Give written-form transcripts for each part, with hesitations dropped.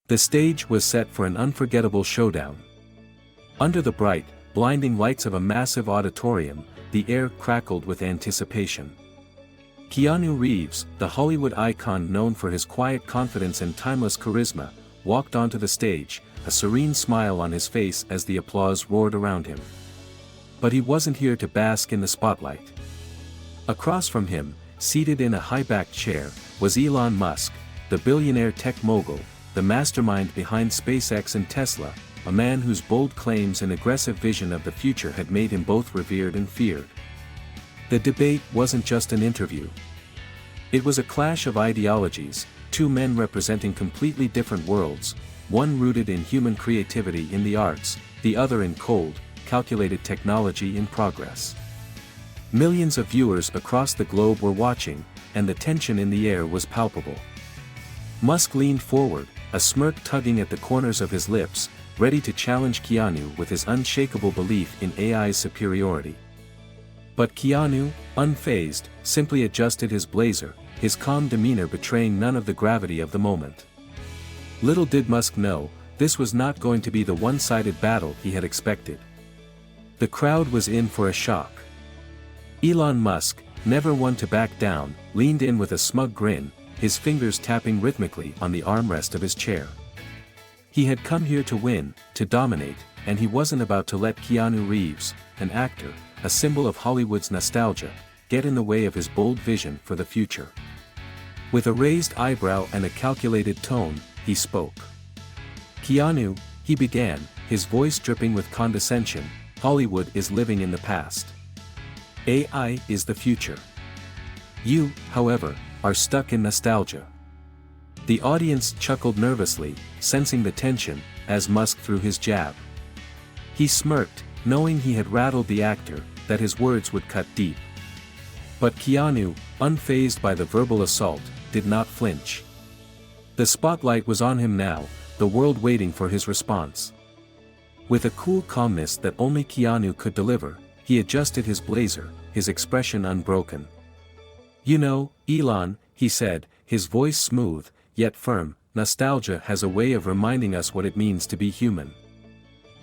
The stage was set for an unforgettable showdown. Under the bright, blinding lights of a massive auditorium, the air crackled with anticipation. Keanu Reeves, the Hollywood icon known for his quiet confidence and timeless charisma, walked onto the stage, a serene smile on his face as the applause roared around him. But he wasn't here to bask in the spotlight. Across from him, seated in a high-backed chair, was Elon Musk, the billionaire tech mogul, the mastermind behind SpaceX and Tesla, a man whose bold claims and aggressive vision of the future had made him both revered and feared. The debate wasn't just an interview. It was a clash of ideologies, two men representing completely different worlds, one rooted in human creativity in the arts, the other in cold, calculated technology in progress. Millions of viewers across the globe were watching, and the tension in the air was palpable. Musk leaned forward, a smirk tugging at the corners of his lips, ready to challenge Keanu with his unshakable belief in AI's superiority. But Keanu, unfazed, simply adjusted his blazer, his calm demeanor betraying none of the gravity of the moment. Little did Musk know, this was not going to be the one-sided battle he had expected. The crowd was in for a shock. Elon Musk, never one to back down, leaned in with a smug grin, his fingers tapping rhythmically on the armrest of his chair. He had come here to win, to dominate, and he wasn't about to let Keanu Reeves, an actor, a symbol of Hollywood's nostalgia, get in the way of his bold vision for the future. With a raised eyebrow and a calculated tone, he spoke. "Keanu," he began, his voice dripping with condescension, "Hollywood is living in the past. AI is the future. You, however, are stuck in nostalgia." The audience chuckled nervously, sensing the tension, as Musk threw his jab. He smirked, knowing he had rattled the actor, that his words would cut deep. But Keanu, unfazed by the verbal assault, did not flinch. The spotlight was on him now, the world waiting for his response. With a cool calmness that only Keanu could deliver, he adjusted his blazer, his expression unbroken. "You know, Elon," he said, his voice smooth, yet firm, "nostalgia has a way of reminding us what it means to be human.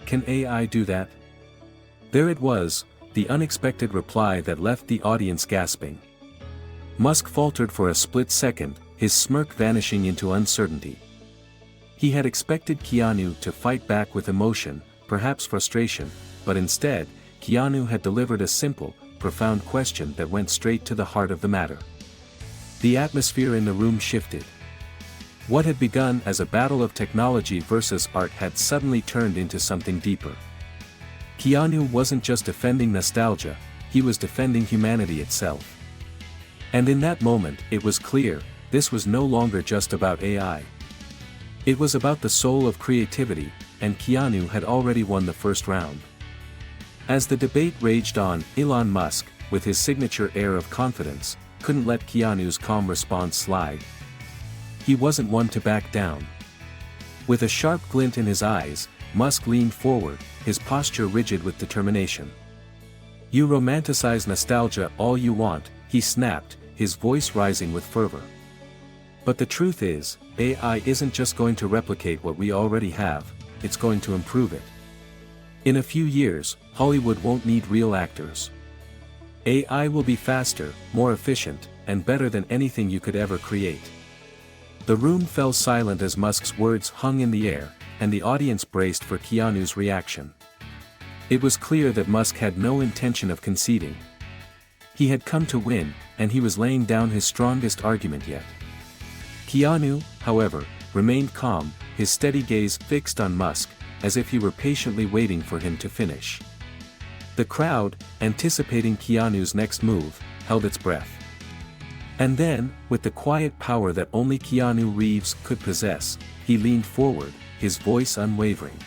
Can AI do that?" There it was, the unexpected reply that left the audience gasping. Musk faltered for a split second, his smirk vanishing into uncertainty. He had expected Keanu to fight back with emotion, perhaps frustration, but instead, Keanu had delivered a simple, profound question that went straight to the heart of the matter. The atmosphere in the room shifted. What had begun as a battle of technology versus art had suddenly turned into something deeper. Keanu wasn't just defending nostalgia, he was defending humanity itself. And in that moment, it was clear, this was no longer just about AI. It was about the soul of creativity, and Keanu had already won the first round. As the debate raged on, Elon Musk, with his signature air of confidence, couldn't let Keanu's calm response slide. He wasn't one to back down. With a sharp glint in his eyes, Musk leaned forward, his posture rigid with determination. "You romanticize nostalgia all you want," he snapped, his voice rising with fervor. "But the truth is, AI isn't just going to replicate what we already have, it's going to improve it. In a few years, Hollywood won't need real actors. AI will be faster, more efficient, and better than anything you could ever create." The room fell silent as Musk's words hung in the air, and the audience braced for Keanu's reaction. It was clear that Musk had no intention of conceding. He had come to win, and he was laying down his strongest argument yet. Keanu, however, remained calm, his steady gaze fixed on Musk, as if he were patiently waiting for him to finish. The crowd, anticipating Keanu's next move, held its breath. And then, with the quiet power that only Keanu Reeves could possess, he leaned forward, his voice unwavering.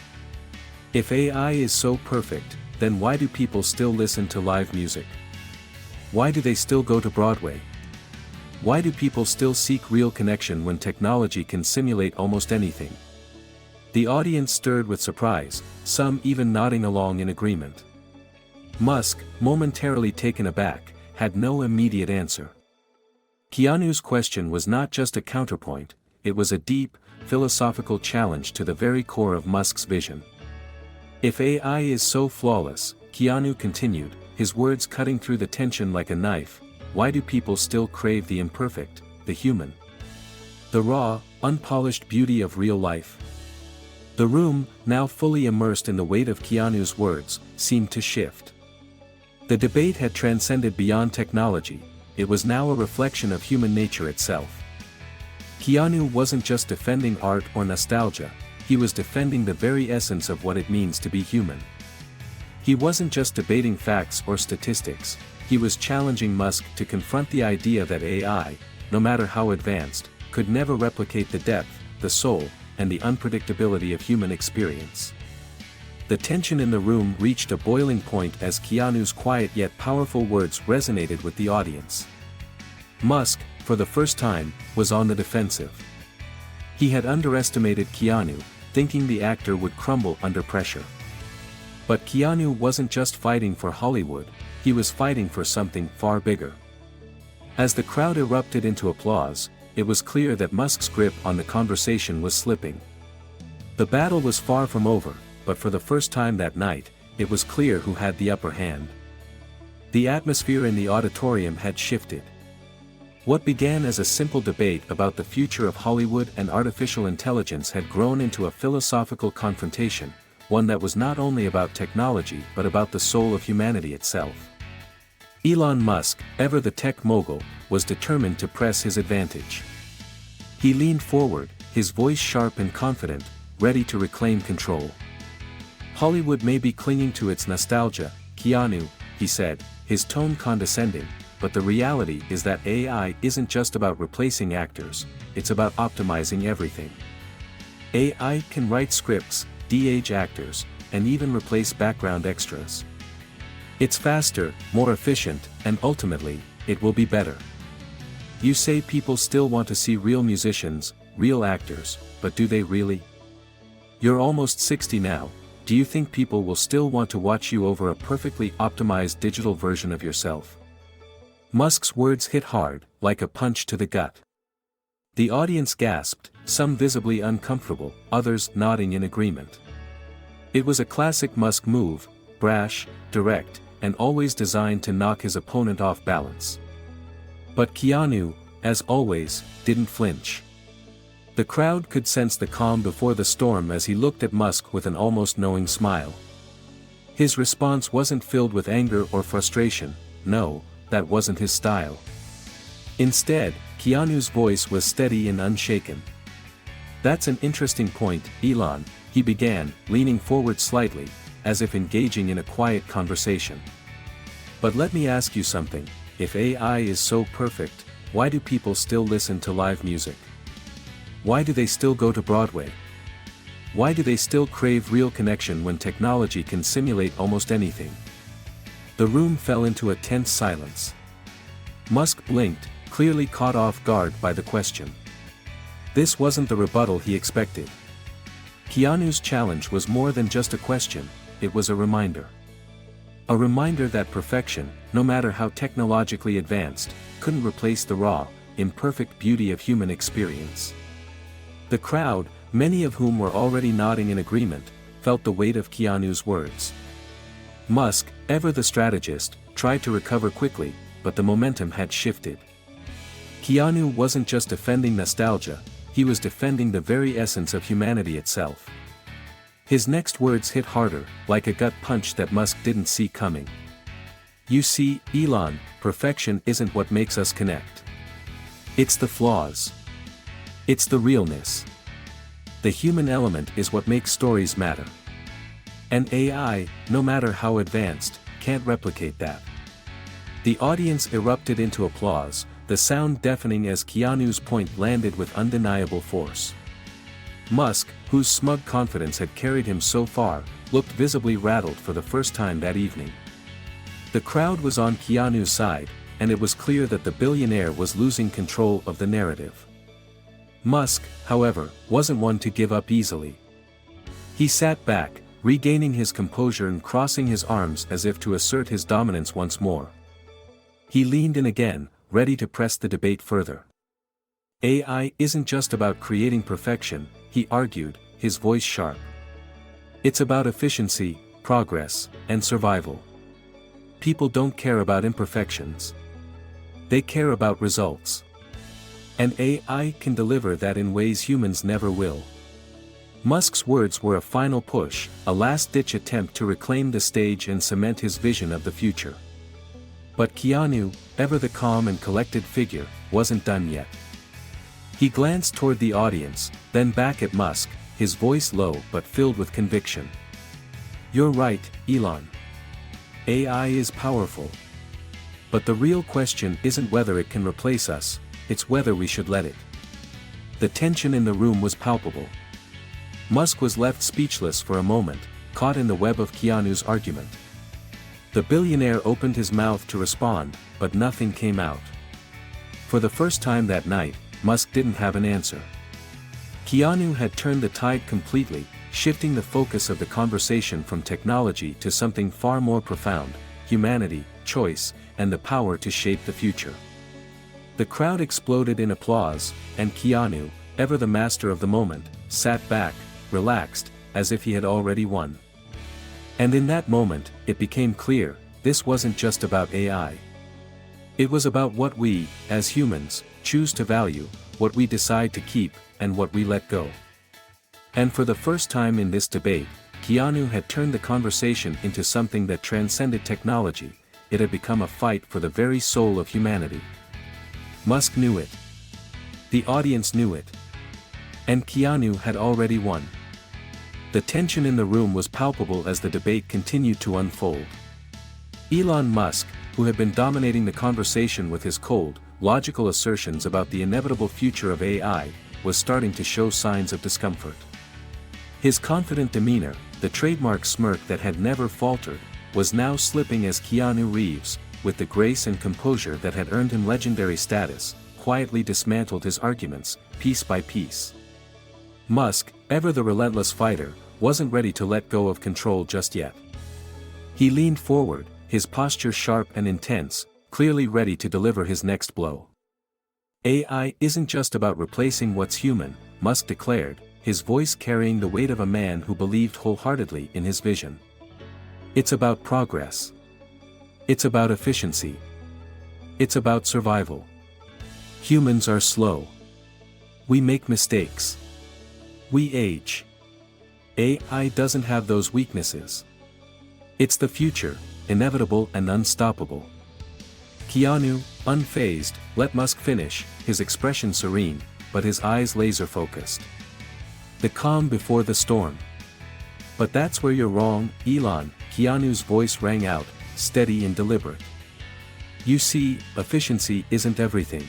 "If AI is so perfect, then why do people still listen to live music? Why do they still go to Broadway? Why do people still seek real connection when technology can simulate almost anything?" The audience stirred with surprise, some even nodding along in agreement. Musk, momentarily taken aback, had no immediate answer. Keanu's question was not just a counterpoint, it was a deep, philosophical challenge to the very core of Musk's vision. If AI is so flawless, Keanu continued, his words cutting through the tension like a knife, why do people still crave the imperfect, the human? The raw, unpolished beauty of real life? The room, now fully immersed in the weight of Keanu's words, seemed to shift. The debate had transcended beyond technology, it was now a reflection of human nature itself. Keanu wasn't just defending art or nostalgia, he was defending the very essence of what it means to be human. He wasn't just debating facts or statistics, he was challenging Musk to confront the idea that AI, no matter how advanced, could never replicate the depth, the soul, and the unpredictability of human experience. The tension in the room reached a boiling point as Keanu's quiet yet powerful words resonated with the audience. Musk, for the first time, was on the defensive. He had underestimated Keanu, thinking the actor would crumble under pressure. But Keanu wasn't just fighting for Hollywood, he was fighting for something far bigger. As the crowd erupted into applause, it was clear that Musk's grip on the conversation was slipping. The battle was far from over, but for the first time that night, it was clear who had the upper hand. The atmosphere in the auditorium had shifted. What began as a simple debate about the future of Hollywood and artificial intelligence had grown into a philosophical confrontation, one that was not only about technology but about the soul of humanity itself. Elon Musk, ever the tech mogul, was determined to press his advantage. He leaned forward, his voice sharp and confident, ready to reclaim control. Hollywood may be clinging to its nostalgia, Keanu, he said, his tone condescending, but the reality is that AI isn't just about replacing actors, it's about optimizing everything. AI can write scripts, de-age actors, and even replace background extras. It's faster, more efficient, and ultimately, it will be better. You say people still want to see real musicians, real actors, but do they really? You're almost 60 now, do you think people will still want to watch you over a perfectly optimized digital version of yourself? Musk's words hit hard, like a punch to the gut. The audience gasped, some visibly uncomfortable, others nodding in agreement. It was a classic Musk move, brash, direct, and always designed to knock his opponent off balance. But Keanu, as always, didn't flinch. The crowd could sense the calm before the storm as he looked at Musk with an almost knowing smile. His response wasn't filled with anger or frustration, no, that wasn't his style. Instead, Keanu's voice was steady and unshaken. That's an interesting point, Elon, he began, leaning forward slightly, as if engaging in a quiet conversation. But let me ask you something, if AI is so perfect, why do people still listen to live music? Why do they still go to Broadway? Why do they still crave real connection when technology can simulate almost anything? The room fell into a tense silence. Musk blinked, clearly caught off guard by the question. This wasn't the rebuttal he expected. Keanu's challenge was more than just a question, it was a reminder. A reminder that perfection, no matter how technologically advanced, couldn't replace the raw, imperfect beauty of human experience. The crowd, many of whom were already nodding in agreement, felt the weight of Keanu's words. Musk, ever the strategist, tried to recover quickly, but the momentum had shifted. Keanu wasn't just defending nostalgia, he was defending the very essence of humanity itself. His next words hit harder, like a gut punch that Musk didn't see coming. You see, Elon, perfection isn't what makes us connect. It's the flaws. It's the realness. The human element is what makes stories matter. And AI, no matter how advanced, can't replicate that. The audience erupted into applause, the sound deafening as Keanu's point landed with undeniable force. Musk, whose smug confidence had carried him so far, looked visibly rattled for the first time that evening. The crowd was on Keanu's side, and it was clear that the billionaire was losing control of the narrative. Musk, however, wasn't one to give up easily. He sat back, regaining his composure and crossing his arms as if to assert his dominance once more. He leaned in again, ready to press the debate further. AI isn't just about creating perfection, he argued, his voice sharp. It's about efficiency, progress, and survival. People don't care about imperfections. They care about results. And AI can deliver that in ways humans never will. Musk's words were a final push, a last-ditch attempt to reclaim the stage and cement his vision of the future. But Keanu, ever the calm and collected figure, wasn't done yet. He glanced toward the audience, then back at Musk, his voice low but filled with conviction. You're right, Elon. AI is powerful. But the real question isn't whether it can replace us, it's whether we should let it. The tension in the room was palpable. Musk was left speechless for a moment, caught in the web of Keanu's argument. The billionaire opened his mouth to respond, but nothing came out. For the first time that night, Musk didn't have an answer. Keanu had turned the tide completely, shifting the focus of the conversation from technology to something far more profound: humanity, choice, and the power to shape the future. The crowd exploded in applause, and Keanu, ever the master of the moment, sat back, relaxed, as if he had already won. And in that moment, it became clear, this wasn't just about AI. It was about what we, as humans, choose to value, what we decide to keep, and what we let go. And for the first time in this debate, Keanu had turned the conversation into something that transcended technology. It had become a fight for the very soul of humanity. Musk knew it. The audience knew it. And Keanu had already won. The tension in the room was palpable as the debate continued to unfold. Elon Musk, who had been dominating the conversation with his cold, logical assertions about the inevitable future of AI, was starting to show signs of discomfort. His confident demeanor, the trademark smirk that had never faltered, was now slipping as Keanu Reeves, with the grace and composure that had earned him legendary status, quietly dismantled his arguments, piece by piece. Musk, ever the relentless fighter, wasn't ready to let go of control just yet. He leaned forward, his posture sharp and intense, clearly ready to deliver his next blow. AI isn't just about replacing what's human, Musk declared, his voice carrying the weight of a man who believed wholeheartedly in his vision. It's about progress. It's about efficiency. It's about survival. Humans are slow. We make mistakes. We age. AI doesn't have those weaknesses. It's the future, inevitable and unstoppable. Keanu, unfazed, let Musk finish, his expression serene, but his eyes laser-focused. The calm before the storm. But that's where you're wrong, Elon, Keanu's voice rang out, steady and deliberate. You see, efficiency isn't everything.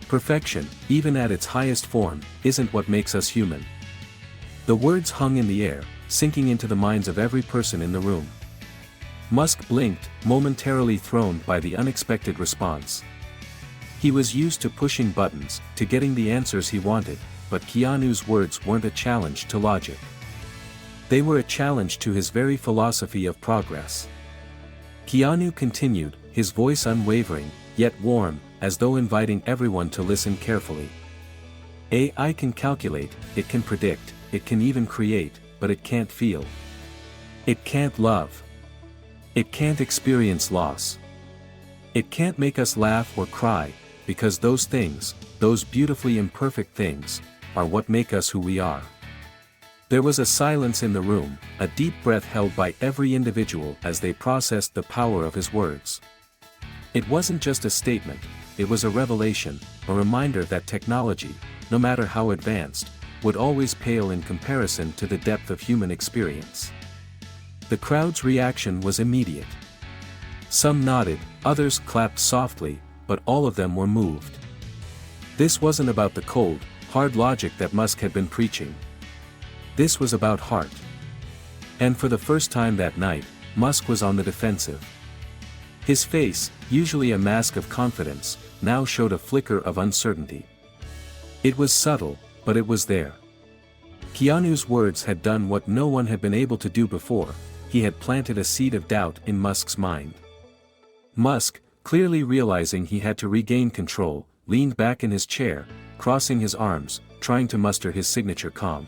Perfection, even at its highest form, isn't what makes us human. The words hung in the air, sinking into the minds of every person in the room. Musk blinked, momentarily thrown by the unexpected response. He was used to pushing buttons, to getting the answers he wanted, but Keanu's words weren't a challenge to logic. They were a challenge to his very philosophy of progress. Keanu continued, his voice unwavering, yet warm, as though inviting everyone to listen carefully. AI can calculate, it can predict, it can even create, but it can't feel. It can't love. It can't experience loss. It can't make us laugh or cry, because those things, those beautifully imperfect things, are what make us who we are. There was a silence in the room, a deep breath held by every individual as they processed the power of his words. It wasn't just a statement, it was a revelation, a reminder that technology, no matter how advanced, would always pale in comparison to the depth of human experience. The crowd's reaction was immediate. Some nodded, others clapped softly, but all of them were moved. This wasn't about the cold, hard logic that Musk had been preaching. This was about heart. And for the first time that night, Musk was on the defensive. His face, usually a mask of confidence, now showed a flicker of uncertainty. It was subtle, but it was there. Keanu's words had done what no one had been able to do before, he had planted a seed of doubt in Musk's mind. Musk, clearly realizing he had to regain control, leaned back in his chair, crossing his arms, trying to muster his signature calm.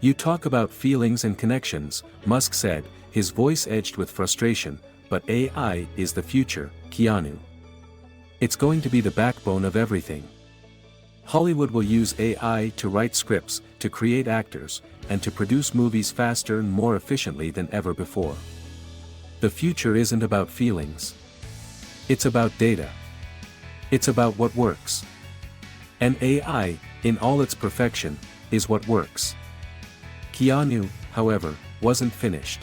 "You talk about feelings and connections," Musk said, his voice edged with frustration, "but AI is the future, Keanu. It's going to be the backbone of everything. Hollywood will use AI to write scripts, to create actors, and to produce movies faster and more efficiently than ever before. The future isn't about feelings. It's about data. It's about what works. And AI, in all its perfection, is what works." Keanu, however, wasn't finished.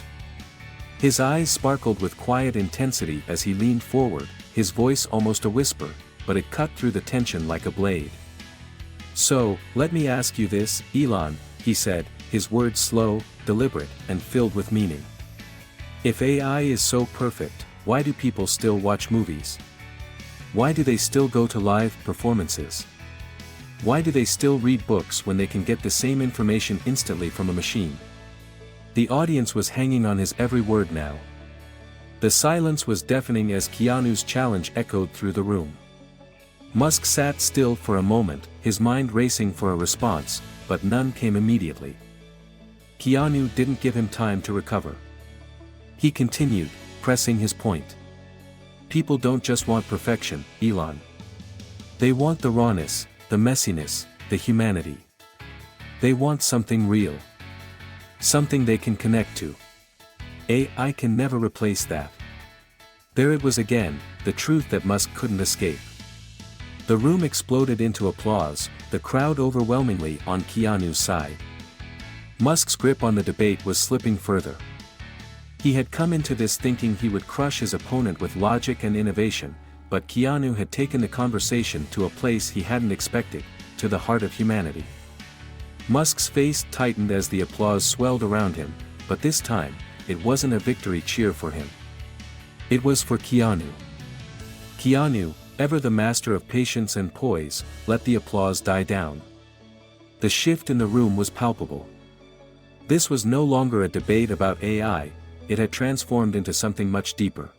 His eyes sparkled with quiet intensity as he leaned forward, his voice almost a whisper, but it cut through the tension like a blade. "So, let me ask you this, Elon," he said, his words slow, deliberate, and filled with meaning. "If AI is so perfect, why do people still watch movies? Why do they still go to live performances? Why do they still read books when they can get the same information instantly from a machine?" The audience was hanging on his every word now. The silence was deafening as Keanu's challenge echoed through the room. Musk sat still for a moment, his mind racing for a response, but none came immediately. Keanu didn't give him time to recover. He continued, pressing his point. "People don't just want perfection, Elon. They want the rawness, the messiness, the humanity. They want something real. Something they can connect to. AI can never replace that." There it was again, the truth that Musk couldn't escape. The room exploded into applause, the crowd overwhelmingly on Keanu's side. Musk's grip on the debate was slipping further. He had come into this thinking he would crush his opponent with logic and innovation, but Keanu had taken the conversation to a place he hadn't expected, to the heart of humanity. Musk's face tightened as the applause swelled around him, but this time, it wasn't a victory cheer for him. It was for Keanu. Keanu, ever the master of patience and poise, let the applause die down. The shift in the room was palpable. This was no longer a debate about AI, it had transformed into something much deeper.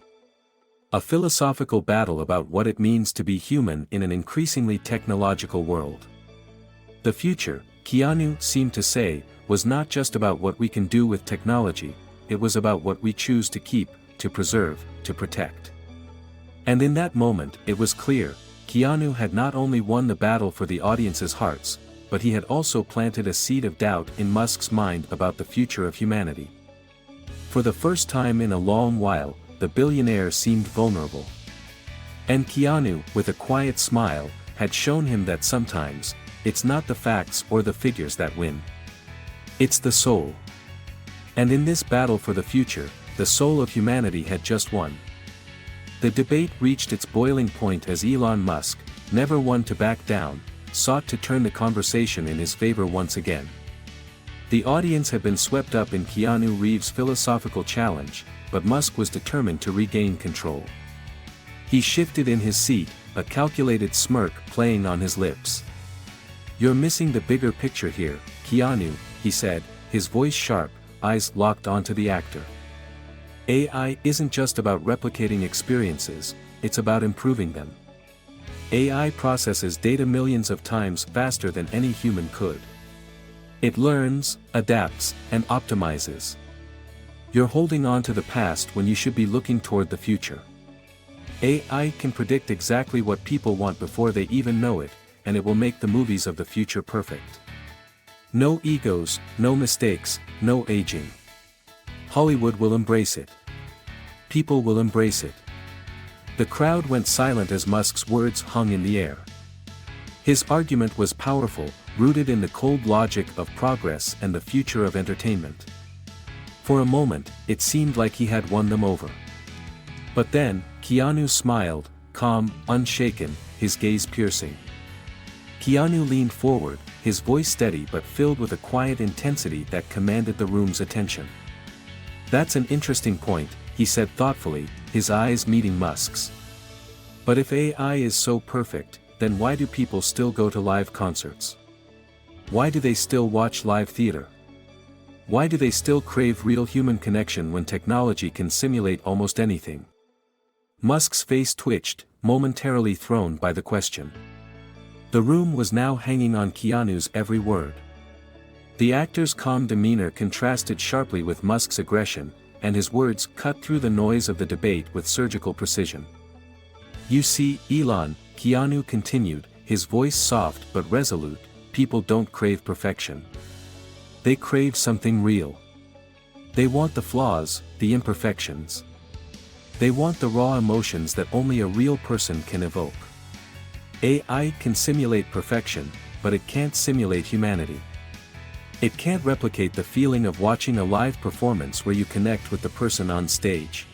A philosophical battle about what it means to be human in an increasingly technological world. The future, Keanu seemed to say, was not just about what we can do with technology, it was about what we choose to keep, to preserve, to protect. And in that moment, it was clear, Keanu had not only won the battle for the audience's hearts, but he had also planted a seed of doubt in Musk's mind about the future of humanity. For the first time in a long while, the billionaire seemed vulnerable. And Keanu, with a quiet smile, had shown him that sometimes, it's not the facts or the figures that win. It's the soul. And in this battle for the future, the soul of humanity had just won. The debate reached its boiling point as Elon Musk, never one to back down, sought to turn the conversation in his favor once again. The audience had been swept up in Keanu Reeves' philosophical challenge, but Musk was determined to regain control. He shifted in his seat, a calculated smirk playing on his lips. "You're missing the bigger picture here, Keanu," he said, his voice sharp, eyes locked onto the actor. "AI isn't just about replicating experiences, it's about improving them. AI processes data millions of times faster than any human could. It learns, adapts, and optimizes. You're holding on to the past when you should be looking toward the future. AI can predict exactly what people want before they even know it, and it will make the movies of the future perfect. No egos, no mistakes, no aging. Hollywood will embrace it. People will embrace it." The crowd went silent as Musk's words hung in the air. His argument was powerful, rooted in the cold logic of progress and the future of entertainment. For a moment, it seemed like he had won them over. But then, Keanu smiled, calm, unshaken, his gaze piercing. Keanu leaned forward, his voice steady but filled with a quiet intensity that commanded the room's attention. "That's an interesting point," he said thoughtfully, his eyes meeting Musk's. "But if AI is so perfect, then why do people still go to live concerts? Why do they still watch live theater? Why do they still crave real human connection when technology can simulate almost anything?" Musk's face twitched, momentarily thrown by the question. The room was now hanging on Keanu's every word. The actor's calm demeanor contrasted sharply with Musk's aggression, and his words cut through the noise of the debate with surgical precision. "You see, Elon," Keanu continued, his voice soft but resolute, "people don't crave perfection. They crave something real. They want the flaws, the imperfections. They want the raw emotions that only a real person can evoke. AI can simulate perfection, but it can't simulate humanity. It can't replicate the feeling of watching a live performance where you connect with the person on stage.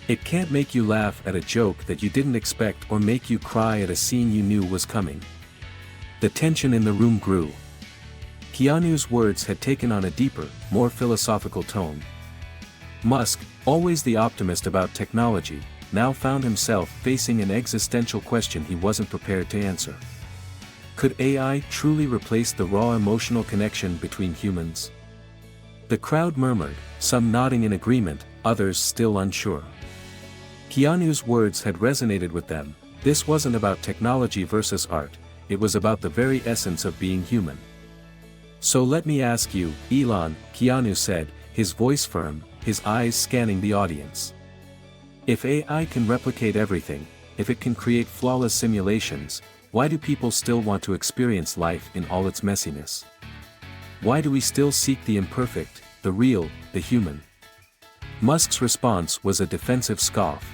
It can't make you laugh at a joke that you didn't expect or make you cry at a scene you knew was coming." The tension in the room grew. Keanu's words had taken on a deeper, more philosophical tone. Musk, always the optimist about technology, now found himself facing an existential question he wasn't prepared to answer. Could AI truly replace the raw emotional connection between humans? The crowd murmured, some nodding in agreement, others still unsure. Keanu's words had resonated with them. This wasn't about technology versus art, it was about the very essence of being human. "So let me ask you, Elon," Keanu said, his voice firm, his eyes scanning the audience. "If AI can replicate everything, if it can create flawless simulations, why do people still want to experience life in all its messiness? Why do we still seek the imperfect, the real, the human?" Musk's response was a defensive scoff.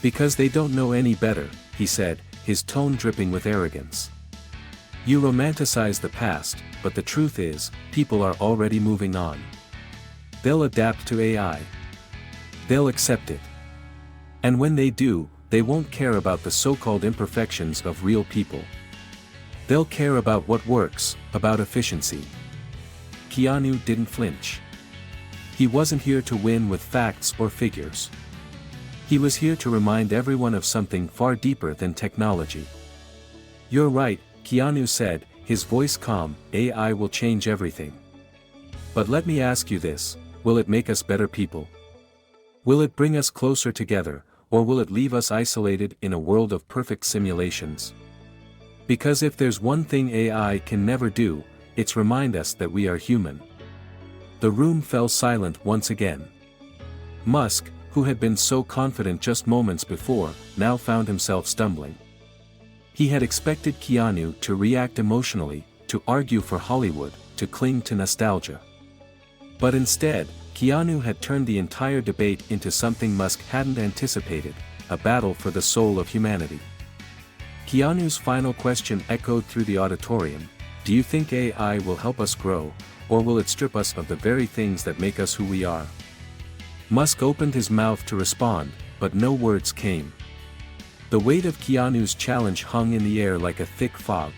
"Because they don't know any better," he said, his tone dripping with arrogance. "You romanticize the past, but the truth is, people are already moving on. They'll adapt to AI. They'll accept it. And when they do, they won't care about the so-called imperfections of real people. They'll care about what works, about efficiency." Keanu didn't flinch. He wasn't here to win with facts or figures. He was here to remind everyone of something far deeper than technology. "You're right," Keanu said, his voice calm, "AI will change everything. But let me ask you this, will it make us better people? Will it bring us closer together, or will it leave us isolated in a world of perfect simulations? Because if there's one thing AI can never do, it's remind us that we are human." The room fell silent once again. Musk, who had been so confident just moments before, now found himself stumbling. He had expected Keanu to react emotionally, to argue for Hollywood, to cling to nostalgia. But instead, Keanu had turned the entire debate into something Musk hadn't anticipated, a battle for the soul of humanity. Keanu's final question echoed through the auditorium: "Do you think AI will help us grow, or will it strip us of the very things that make us who we are?" Musk opened his mouth to respond, but no words came. The weight of Keanu's challenge hung in the air like a thick fog.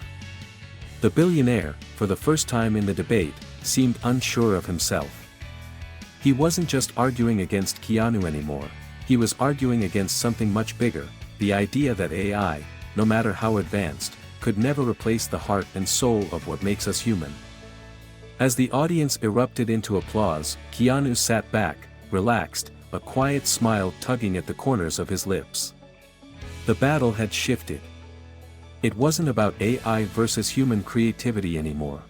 The billionaire, for the first time in the debate, seemed unsure of himself. He wasn't just arguing against Keanu anymore, he was arguing against something much bigger, the idea that AI, no matter how advanced, could never replace the heart and soul of what makes us human. As the audience erupted into applause, Keanu sat back, relaxed, a quiet smile tugging at the corners of his lips. The battle had shifted. It wasn't about AI versus human creativity anymore.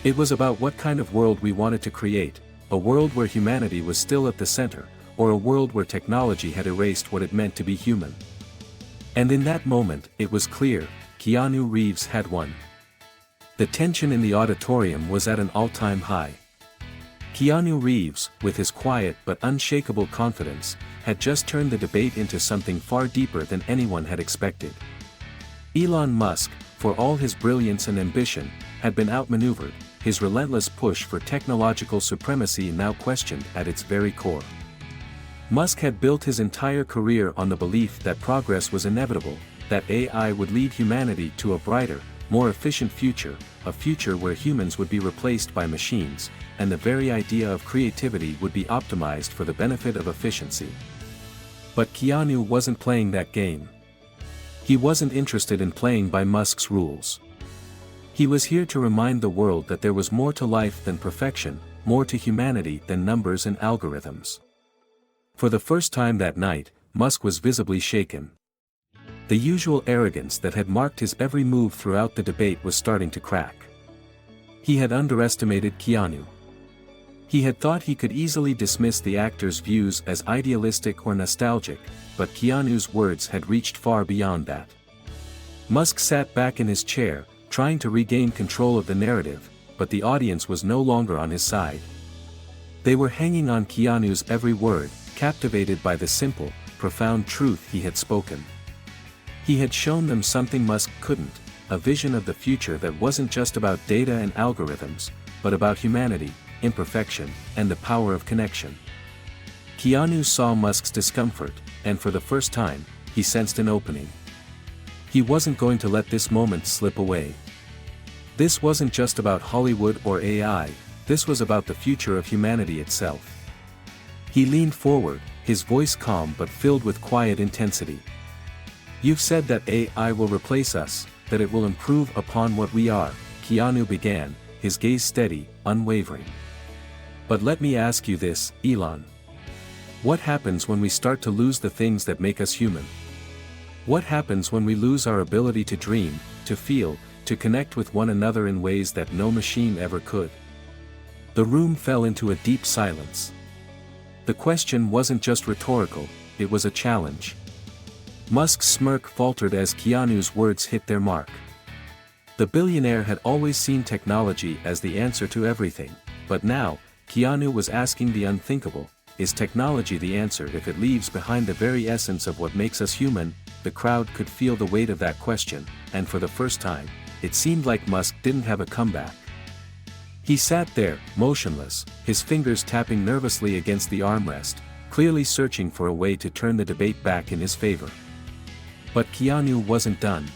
It was about what kind of world we wanted to create, a world where humanity was still at the center, or a world where technology had erased what it meant to be human. And in that moment, it was clear, Keanu Reeves had won. The tension in the auditorium was at an all-time high. Keanu Reeves, with his quiet but unshakable confidence, had just turned the debate into something far deeper than anyone had expected. Elon Musk, for all his brilliance and ambition, had been outmaneuvered, his relentless push for technological supremacy now questioned at its very core. Musk had built his entire career on the belief that progress was inevitable, that AI would lead humanity to a brighter, more efficient future, a future where humans would be replaced by machines, and the very idea of creativity would be optimized for the benefit of efficiency. But Keanu wasn't playing that game. He wasn't interested in playing by Musk's rules. He was here to remind the world that there was more to life than perfection, more to humanity than numbers and algorithms. For the first time that night, Musk was visibly shaken. The usual arrogance that had marked his every move throughout the debate was starting to crack. He had underestimated Keanu. He had thought he could easily dismiss the actor's views as idealistic or nostalgic, but Keanu's words had reached far beyond that. Musk sat back in his chair, trying to regain control of the narrative, but the audience was no longer on his side. They were hanging on Keanu's every word, captivated by the simple, profound truth he had spoken. He had shown them something Musk couldn't, a vision of the future that wasn't just about data and algorithms, but about humanity, imperfection, and the power of connection. Keanu saw Musk's discomfort, and for the first time, he sensed an opening. He wasn't going to let this moment slip away. This wasn't just about Hollywood or AI, this was about the future of humanity itself. He leaned forward, his voice calm but filled with quiet intensity. "You've said that AI will replace us, that it will improve upon what we are," Keanu began, his gaze steady, unwavering. "But let me ask you this, Elon. What happens when we start to lose the things that make us human? What happens when we lose our ability to dream, to feel, to connect with one another in ways that no machine ever could?" The room fell into a deep silence. The question wasn't just rhetorical, it was a challenge. Musk's smirk faltered as Keanu's words hit their mark. The billionaire had always seen technology as the answer to everything, but now, Keanu was asking the unthinkable: is technology the answer if it leaves behind the very essence of what makes us human? The crowd could feel the weight of that question, and for the first time, it seemed like Musk didn't have a comeback. He sat there, motionless, his fingers tapping nervously against the armrest, clearly searching for a way to turn the debate back in his favor. But Keanu wasn't done.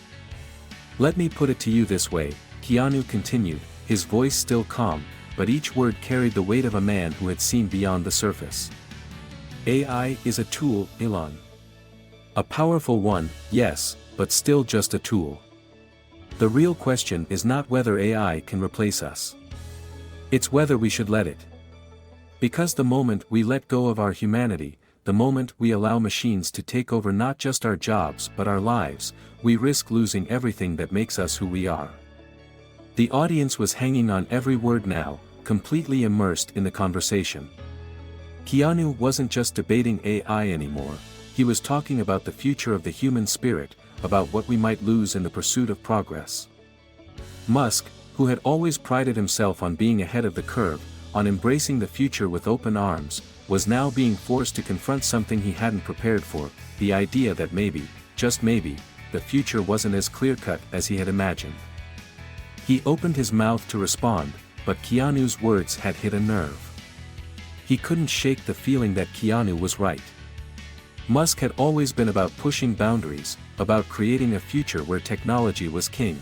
"Let me put it to you this way," Keanu continued, his voice still calm, but each word carried the weight of a man who had seen beyond the surface. "AI is a tool, Elon. A powerful one, yes, but still just a tool. The real question is not whether AI can replace us. It's whether we should let it. Because the moment we let go of our humanity, the moment we allow machines to take over not just our jobs but our lives, we risk losing everything that makes us who we are." The audience was hanging on every word now, completely immersed in the conversation. Keanu wasn't just debating AI anymore, he was talking about the future of the human spirit, about what we might lose in the pursuit of progress. Musk, who had always prided himself on being ahead of the curve, on embracing the future with open arms, was now being forced to confront something he hadn't prepared for, the idea that maybe, just maybe, the future wasn't as clear-cut as he had imagined. He opened his mouth to respond, but Keanu's words had hit a nerve. He couldn't shake the feeling that Keanu was right. Musk had always been about pushing boundaries, about creating a future where technology was king.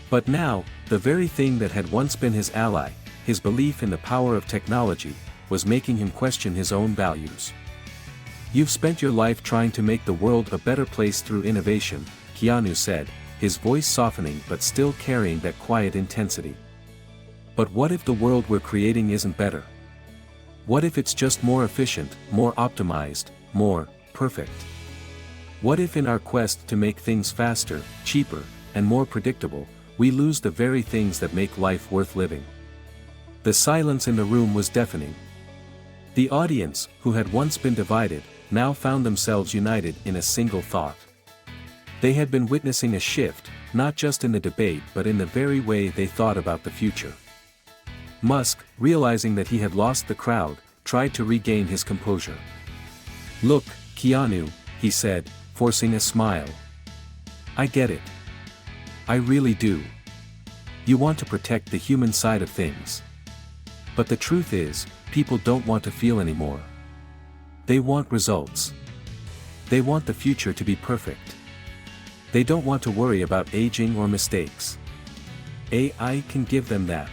But now, the very thing that had once been his ally, his belief in the power of technology, was making him question his own values. "You've spent your life trying to make the world a better place through innovation," Keanu said, his voice softening but still carrying that quiet intensity. "But what if the world we're creating isn't better? What if it's just more efficient, more optimized, more perfect? What if in our quest to make things faster, cheaper, and more predictable, we lose the very things that make life worth living?" The silence in the room was deafening. The audience, who had once been divided, now found themselves united in a single thought. They had been witnessing a shift, not just in the debate but in the very way they thought about the future. Musk, realizing that he had lost the crowd, tried to regain his composure. "Look, Keanu," he said, forcing a smile. "I get it. I really do. You want to protect the human side of things. But the truth is, people don't want to feel anymore. They want results. They want the future to be perfect. They don't want to worry about aging or mistakes. AI can give them that.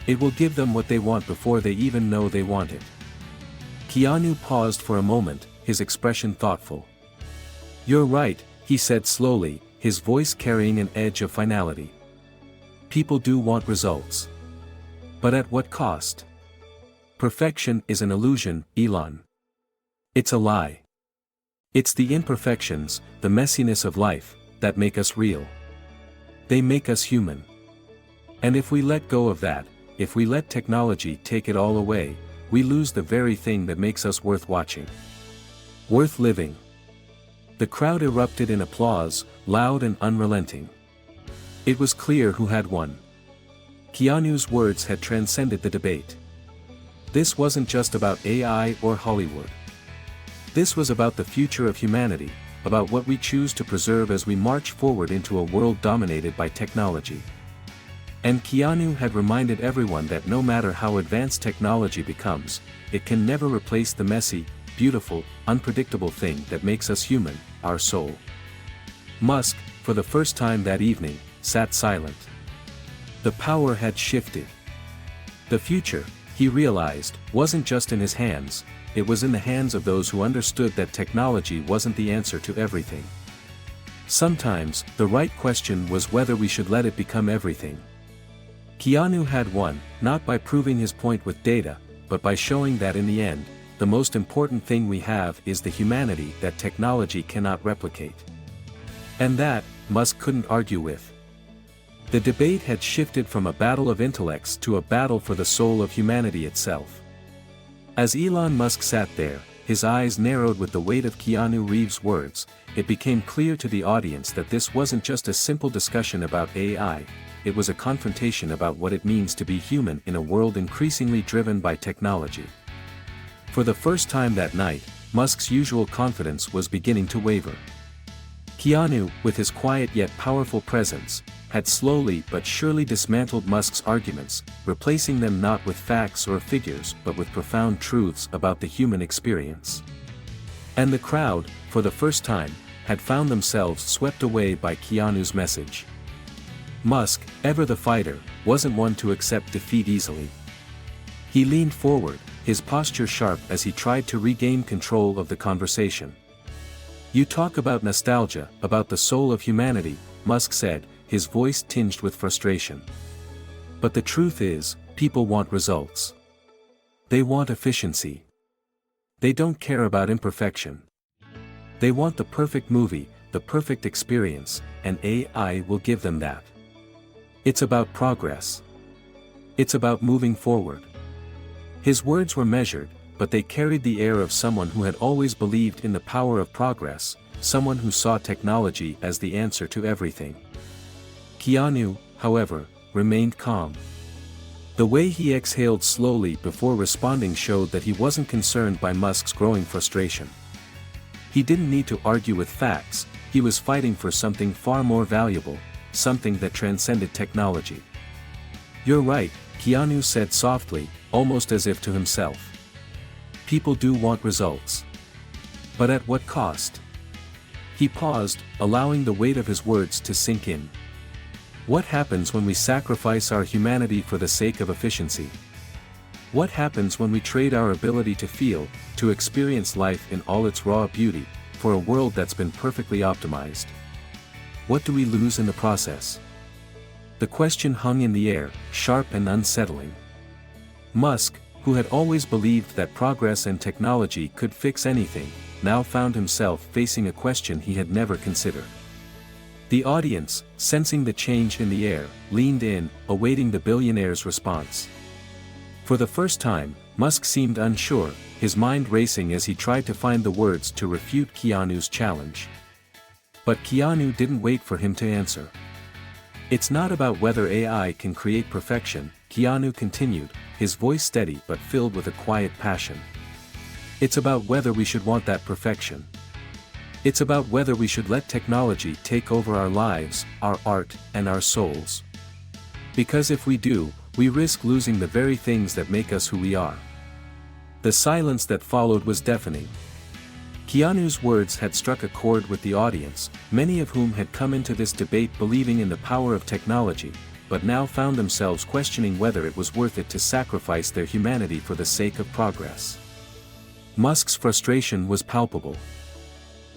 It will give them what they want before they even know they want it." Keanu paused for a moment, his expression thoughtful. "You're right," he said slowly, his voice carrying an edge of finality. "People do want results. But at what cost? Perfection is an illusion, Elon. It's a lie. It's the imperfections, the messiness of life, that make us real. They make us human. And if we let go of that, if we let technology take it all away, we lose the very thing that makes us worth watching. Worth living. The crowd erupted in applause, loud and unrelenting. It was clear who had won. Keanu's words had transcended the debate. This wasn't just about AI or Hollywood. This was about the future of humanity, about what we choose to preserve as we march forward into a world dominated by technology. And Keanu had reminded everyone that no matter how advanced technology becomes, it can never replace the messy, beautiful, unpredictable thing that makes us human, our soul. Musk, for the first time that evening, sat silent. The power had shifted. The future, he realized, wasn't just in his hands, it was in the hands of those who understood that technology wasn't the answer to everything. Sometimes, the right question was whether we should let it become everything. Keanu had won, not by proving his point with data, but by showing that in the end, the most important thing we have is the humanity that technology cannot replicate. And that, Musk couldn't argue with. The debate had shifted from a battle of intellects to a battle for the soul of humanity itself. As Elon Musk sat there, his eyes narrowed with the weight of Keanu Reeves' words, it became clear to the audience that this wasn't just a simple discussion about AI, it was a confrontation about what it means to be human in a world increasingly driven by technology. For the first time that night, Musk's usual confidence was beginning to waver. Keanu, with his quiet yet powerful presence, had slowly but surely dismantled Musk's arguments, replacing them not with facts or figures but with profound truths about the human experience. And the crowd, for the first time, had found themselves swept away by Keanu's message. Musk, ever the fighter, wasn't one to accept defeat easily. He leaned forward, his posture sharp as he tried to regain control of the conversation. "You talk about nostalgia, about the soul of humanity," Musk said, his voice tinged with frustration. "But the truth is, people want results. They want efficiency. They don't care about imperfection. They want the perfect movie, the perfect experience, and AI will give them that. It's about progress. It's about moving forward." His words were measured, but they carried the air of someone who had always believed in the power of progress, someone who saw technology as the answer to everything. Keanu, however, remained calm. The way he exhaled slowly before responding showed that he wasn't concerned by Musk's growing frustration. He didn't need to argue with facts, he was fighting for something far more valuable, something that transcended technology. "You're right," Keanu said softly, almost as if to himself. "People do want results. But at what cost?" He paused, allowing the weight of his words to sink in. What happens when we sacrifice our humanity for the sake of efficiency? What happens when we trade our ability to feel, to experience life in all its raw beauty, for a world that's been perfectly optimized? What do we lose in the process? The question hung in the air, sharp and unsettling. Musk, who had always believed that progress and technology could fix anything, now found himself facing a question he had never considered. The audience, sensing the change in the air, leaned in, awaiting the billionaire's response. For the first time, Musk seemed unsure, his mind racing as he tried to find the words to refute Keanu's challenge. But Keanu didn't wait for him to answer. "It's not about whether AI can create perfection," Keanu continued, his voice steady but filled with a quiet passion. "It's about whether we should want that perfection. It's about whether we should let technology take over our lives, our art, and our souls. Because if we do, we risk losing the very things that make us who we are." The silence that followed was deafening. Keanu's words had struck a chord with the audience, many of whom had come into this debate believing in the power of technology, but now found themselves questioning whether it was worth it to sacrifice their humanity for the sake of progress. Musk's frustration was palpable.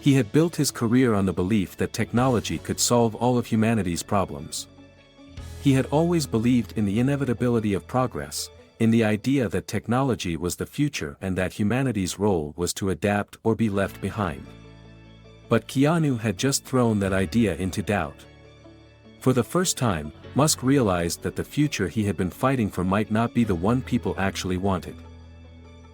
He had built his career on the belief that technology could solve all of humanity's problems. He had always believed in the inevitability of progress, in the idea that technology was the future and that humanity's role was to adapt or be left behind. But Keanu had just thrown that idea into doubt. For the first time, Musk realized that the future he had been fighting for might not be the one people actually wanted.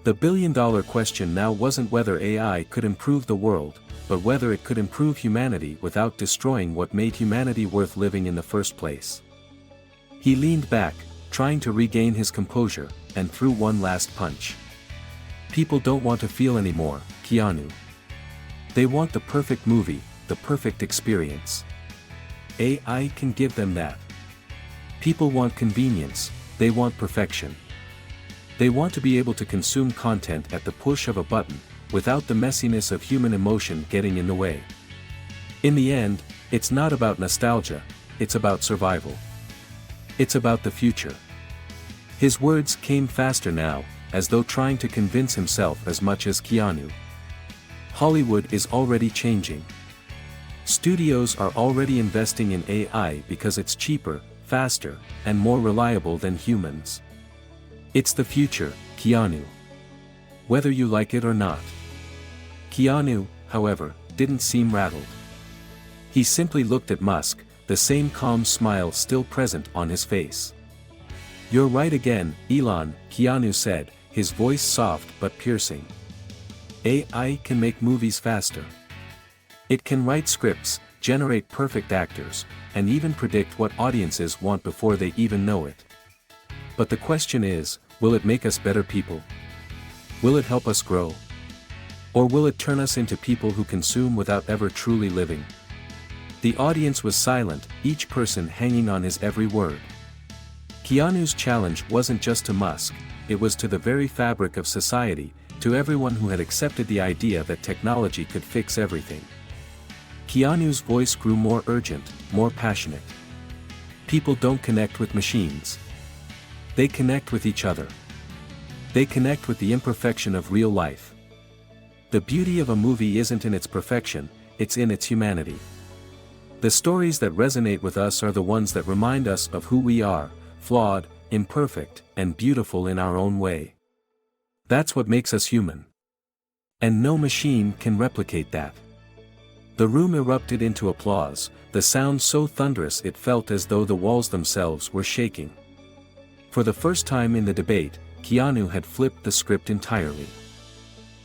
The billion-dollar question now wasn't whether AI could improve the world, but whether it could improve humanity without destroying what made humanity worth living in the first place. He leaned back, trying to regain his composure, and threw one last punch. People don't want to feel anymore, Keanu. They want the perfect movie, the perfect experience. AI can give them that. People want convenience, they want perfection. They want to be able to consume content at the push of a button, without the messiness of human emotion getting in the way. In the end, it's not about nostalgia, it's about survival. It's about the future. His words came faster now, as though trying to convince himself as much as Keanu. Hollywood is already changing. Studios are already investing in AI because it's cheaper, faster, and more reliable than humans. It's the future, Keanu. Whether you like it or not. Keanu, however, didn't seem rattled. He simply looked at Musk, the same calm smile still present on his face. "You're right again, Elon," Keanu said, his voice soft but piercing. AI can make movies faster. It can write scripts, generate perfect actors, and even predict what audiences want before they even know it. But the question is, will it make us better people? Will it help us grow? Or will it turn us into people who consume without ever truly living? The audience was silent, each person hanging on his every word. Keanu's challenge wasn't just to Musk, it was to the very fabric of society, to everyone who had accepted the idea that technology could fix everything. Keanu's voice grew more urgent, more passionate. People don't connect with machines. They connect with each other. They connect with the imperfection of real life. The beauty of a movie isn't in its perfection, it's in its humanity. The stories that resonate with us are the ones that remind us of who we are, flawed, imperfect, and beautiful in our own way. That's what makes us human. And no machine can replicate that. The room erupted into applause, the sound so thunderous it felt as though the walls themselves were shaking. For the first time in the debate, Keanu had flipped the script entirely.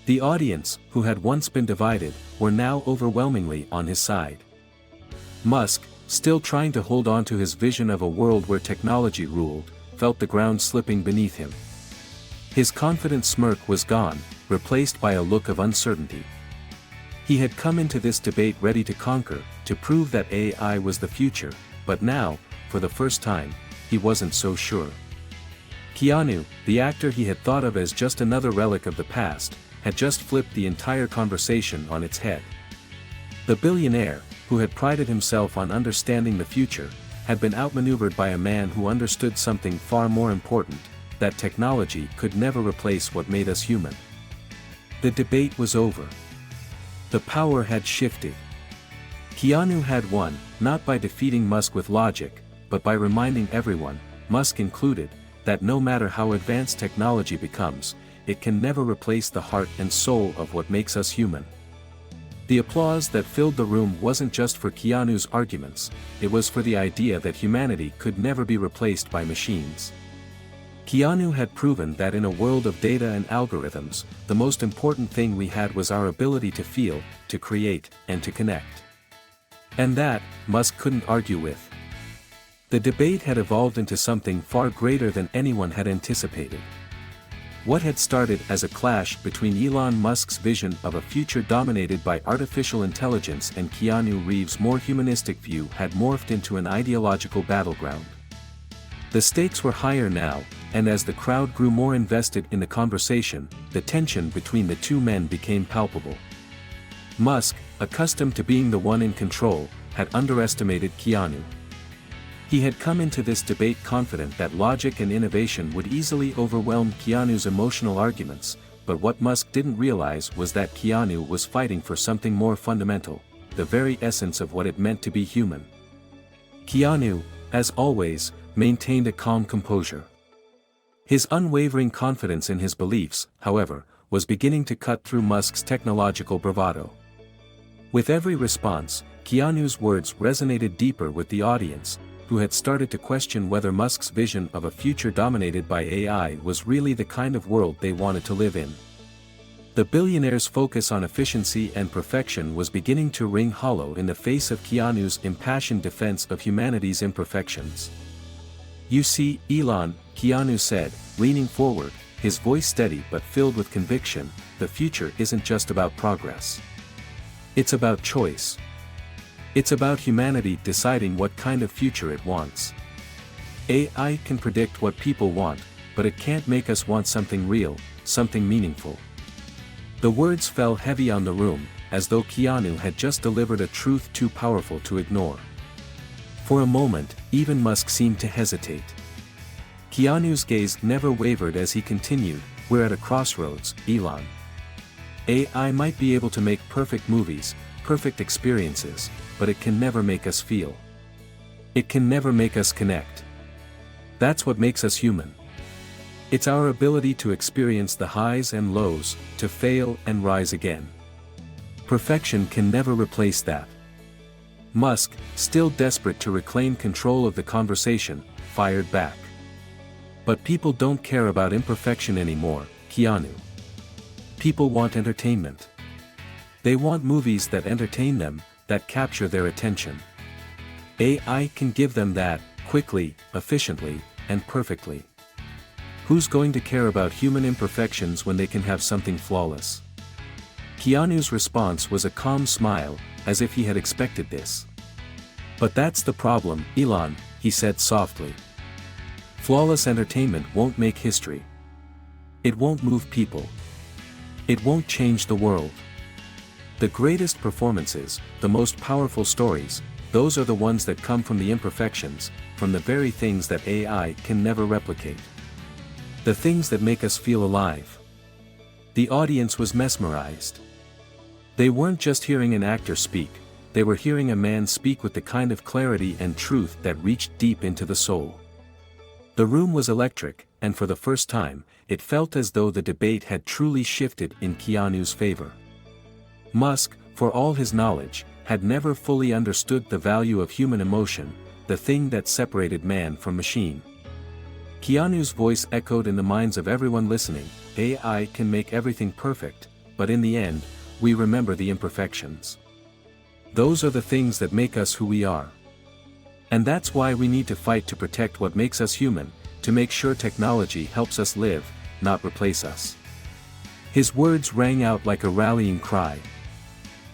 The audience, who had once been divided, were now overwhelmingly on his side. Musk, still trying to hold on to his vision of a world where technology ruled, felt the ground slipping beneath him. His confident smirk was gone, replaced by a look of uncertainty. He had come into this debate ready to conquer, to prove that AI was the future, but now, for the first time, he wasn't so sure. Keanu, the actor he had thought of as just another relic of the past, had just flipped the entire conversation on its head. The billionaire, who had prided himself on understanding the future, had been outmaneuvered by a man who understood something far more important, that technology could never replace what made us human. The debate was over. The power had shifted. Keanu had won, not by defeating Musk with logic, but by reminding everyone, Musk included, that no matter how advanced technology becomes, it can never replace the heart and soul of what makes us human. The applause that filled the room wasn't just for Keanu's arguments, it was for the idea that humanity could never be replaced by machines. Keanu had proven that in a world of data and algorithms, the most important thing we had was our ability to feel, to create, and to connect. And that, Musk couldn't argue with. The debate had evolved into something far greater than anyone had anticipated. What had started as a clash between Elon Musk's vision of a future dominated by artificial intelligence and Keanu Reeves' more humanistic view had morphed into an ideological battleground. The stakes were higher now, and as the crowd grew more invested in the conversation, the tension between the two men became palpable. Musk, accustomed to being the one in control, had underestimated Keanu. He had come into this debate confident that logic and innovation would easily overwhelm Keanu's emotional arguments, but what Musk didn't realize was that Keanu was fighting for something more fundamental, the very essence of what it meant to be human. Keanu, as always, maintained a calm composure. His unwavering confidence in his beliefs, however, was beginning to cut through Musk's technological bravado. With every response, Keanu's words resonated deeper with the audience, who had started to question whether Musk's vision of a future dominated by AI was really the kind of world they wanted to live in. The billionaire's focus on efficiency and perfection was beginning to ring hollow in the face of Keanu's impassioned defense of humanity's imperfections. "You see, Elon," Keanu said, leaning forward, his voice steady but filled with conviction, "the future isn't just about progress. It's about choice. It's about humanity deciding what kind of future it wants. AI can predict what people want, but it can't make us want something real, something meaningful." The words fell heavy on the room, as though Keanu had just delivered a truth too powerful to ignore. For a moment, even Musk seemed to hesitate. Keanu's gaze never wavered as he continued, "We're at a crossroads, Elon. AI might be able to make perfect movies, perfect experiences, but it can never make us feel. It can never make us connect. That's what makes us human. It's our ability to experience the highs and lows, to fail and rise again. Perfection can never replace that." Musk, still desperate to reclaim control of the conversation, fired back. "But people don't care about imperfection anymore, Keanu. People want entertainment. They want movies that entertain them, that capture their attention. AI can give them that, quickly, efficiently, and perfectly. Who's going to care about human imperfections when they can have something flawless?" Keanu's response was a calm smile, as if he had expected this. "But that's the problem, Elon," he said softly. "Flawless entertainment won't make history. It won't move people. It won't change the world. The greatest performances, the most powerful stories, those are the ones that come from the imperfections, from the very things that AI can never replicate. The things that make us feel alive." The audience was mesmerized. They weren't just hearing an actor speak, they were hearing a man speak with the kind of clarity and truth that reached deep into the soul. The room was electric, and for the first time, it felt as though the debate had truly shifted in Keanu's favor. Musk, for all his knowledge, had never fully understood the value of human emotion, the thing that separated man from machine. Keanu's voice echoed in the minds of everyone listening, "AI can make everything perfect, but in the end, we remember the imperfections. Those are the things that make us who we are. And that's why we need to fight to protect what makes us human, to make sure technology helps us live, not replace us." His words rang out like a rallying cry.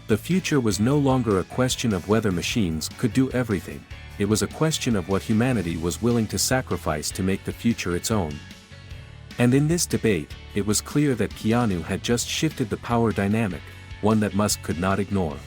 The future was no longer a question of whether machines could do everything, it was a question of what humanity was willing to sacrifice to make the future its own. And in this debate, it was clear that Keanu had just shifted the power dynamic, one that Musk could not ignore.